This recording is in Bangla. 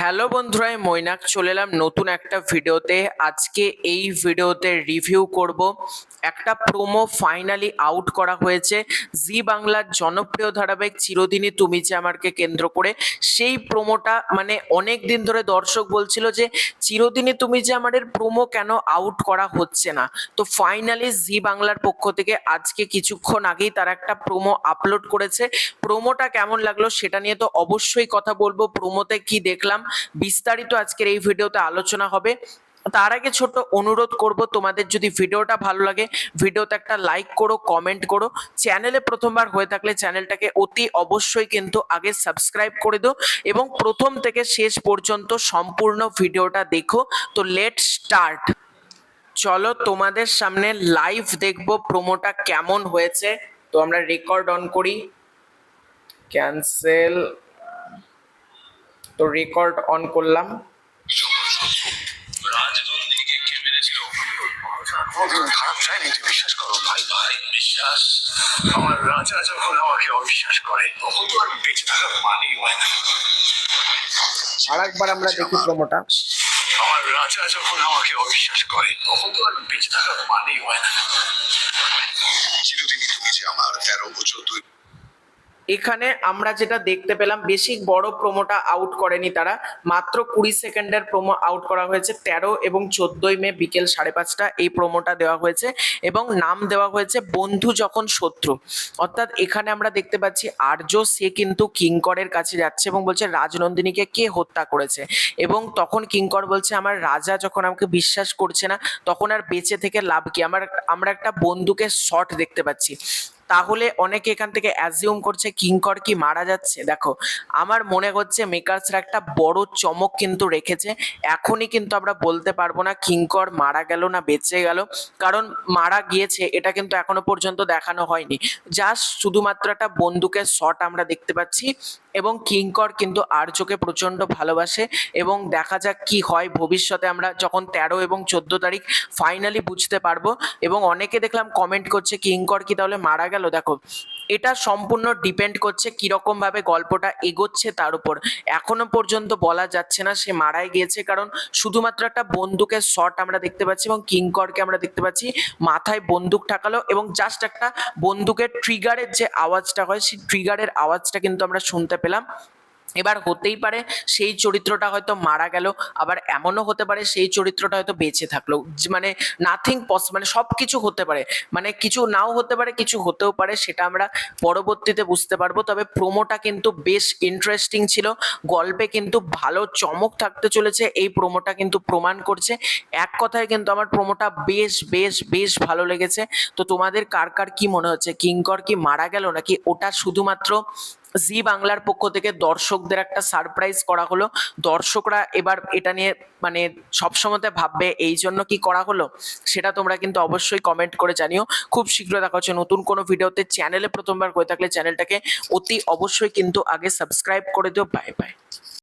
হ্যালো বন্ধুরা, আমি মৈনাক চলে এলাম নতুন একটা ভিডিওতে। আজকে এই ভিডিওতে রিভিউ করব একটা প্রোমো ফাইনালি আউট করা হয়েছে জি বাংলার জনপ্রিয় ধারাবাহিক চিরদিনই তুমি যে আমারকে কেন্দ্র করে। সেই প্রোমোটা মানে অনেক দিন ধরে দর্শক বলছিল যে চিরদিনই তুমি যে আমাদের প্রোমো কেন আউট করা হচ্ছে না। তো ফাইনালি জি বাংলার পক্ষ থেকে আজকে কিছুক্ষণ আগেই তারা একটা প্রোমো আপলোড করেছে। প্রোমোটা কেমন লাগলো সেটা নিয়ে তো অবশ্যই কথা বলবো। প্রোমোতে কি দেখলাম বিস্তারিত আজকের এই ভিডিওতে আলোচনা হবে। তার আগে ছোট অনুরোধ করব, তোমাদের যদি ভিডিওটা ভালো লাগে ভিডিওতে একটা লাইক করো, কমেন্ট করো। চ্যানেলে প্রথমবার হয়ে থাকলে চ্যানেলটাকে অতি অবশ্যই কিন্তু আগে সাবস্ক্রাইব করে দিও এবং প্রথম থেকে শেষ পর্যন্ত সম্পূর্ণ ভিডিওটা দেখো। তো লেট স্টার্ট। চলো তোমাদের সামনে লাইভ দেখবো প্রোমোটা কেমন হয়েছে। তো আমরা রেকর্ড অন করি, ক্যান্সেল। তো রেকর্ড অন করলাম। রাজনন্দিনীকে কে মেরেছিল? কোনদিন খারাপ চাইনি, তুই বিশ্বাস করো ভাই। ভাই বিশ্বাস? আমার রাজা যখন আমাকে অবিশ্বাস করে তখন তো আর বেঁচে থাকার মানেই হয় না। আর একবার আমরা দেখি প্রোমোটা। আমার রাজা যখন আমাকে অবিশ্বাস করে তখন তো আর বেঁচে থাকার মানেই হয় না। চিরদিনই তুমি যে আমার 13 বছর তুই। এখানে আমরা যেটা দেখতে পেলাম, বেশি বড় প্রোমোটা আউট করেনি তারা, মাত্র 20 সেকেন্ডের প্রোমো আউট করা হয়েছে। 13 এবং 14 মে বিকেল 5:30 এই প্রোমোটা দেওয়া হয়েছে এবং নাম দেওয়া হয়েছে বন্ধু যখন শত্রু। অর্থাৎ এখানে আমরা দেখতে পাচ্ছি আর্য সে কিন্তু কিঙ্করের কাছে যাচ্ছে এবং বলছে রাজনন্দিনীকে কে হত্যা করেছে। এবং তখন কিঙ্কর বলছে আমার রাজা যখন আমাকে বিশ্বাস করছে না তখন আর বেঁচে থেকে লাভ কি। আমরা একটা বন্দুকের শট দেখতে পাচ্ছি। তাহলে অনেকে এখান থেকে অ্যাজিউম করছে কিঙ্কর কি মারা যাচ্ছে। দেখো, আমার মনে হচ্ছে মেকার্সরা একটা বড় চমক কিন্তু রেখেছে। এখনই কিন্তু আমরা বলতে পারবো না কিঙ্কর মারা গেল না বেঁচে গেল, কারণ মারা গিয়েছে এটা কিন্তু এখনো পর্যন্ত দেখানো হয়নি। জাস্ট শুধুমাত্র একটা বন্দুকের শট আমরা দেখতে পাচ্ছি এবং কিঙ্কর কিন্তু আর্যকে প্রচন্ড ভালোবাসে এবং দেখা যাক কি হয় ভবিষ্যতে। আমরা যখন 13 এবং 14 তারিখ ফাইনালি বুঝতে পারবো। এবং অনেকে দেখলাম কমেন্ট করছে কিঙ্কর কি তাহলে মারা গেল। দেখো, এটা সম্পূর্ণ ডিপেন্ড করছে কিরকম ভাবে গল্পটা এগোচ্ছে তার উপর। এখনো পর্যন্ত বলা যাচ্ছে না সে মারাই গিয়েছে, কারণ শুধুমাত্র একটা বন্দুকের শট আমরা দেখতে পাচ্ছি এবং কিঙ্করকে আমরা দেখতে পাচ্ছি মাথায় বন্দুক ঠাকালো এবং জাস্ট একটা বন্দুকের ট্রিগারের যে আওয়াজটা হয় সেই ট্রিগারের আওয়াজটা কিন্তু আমরা শুনতে পেলাম। এবার হতেই পারে সেই চরিত্রটা হয়তো মারা গেল, আবার এমনও হতে পারে সেই চরিত্রটা হয়তো বেঁচে থাকলো। মানে নাথিং মানে সব কিছু হতে পারে, মানে কিছু নাও হতে পারে কিছু হতেও পারে, সেটা আমরা পরবর্তীতে বুঝতে পারবো। তবে প্রোমোটা কিন্তু বেশ ইন্টারেস্টিং ছিল, গল্পে কিন্তু ভালো চমক থাকতে চলেছে এই প্রোমোটা কিন্তু প্রমাণ করছে। এক কথায় কিন্তু আমার প্রোমোটা বেশ বেশ বেশ ভালো লেগেছে। তো তোমাদের কার কার কি মনে হচ্ছে, কিঙ্কর কি মারা গেল নাকি ওটা শুধুমাত্র জি বাংলার পক্ষ থেকে দর্শকদের একটা সারপ্রাইজ করা হলো? দর্শকরা এবার এটা নিয়ে মানে সবসময় ভাববে এই জন্য কি করা হলো, সেটা তোমরা কিন্তু অবশ্যই কমেন্ট করে জানিও। খুব শীঘ্র দেখা হচ্ছে নতুন কোনো ভিডিওতে। চ্যানেলে প্রথমবার হয়ে থাকলে চ্যানেলটাকে অতি অবশ্যই কিন্তু আগে সাবস্ক্রাইব করে দিও। Bye bye.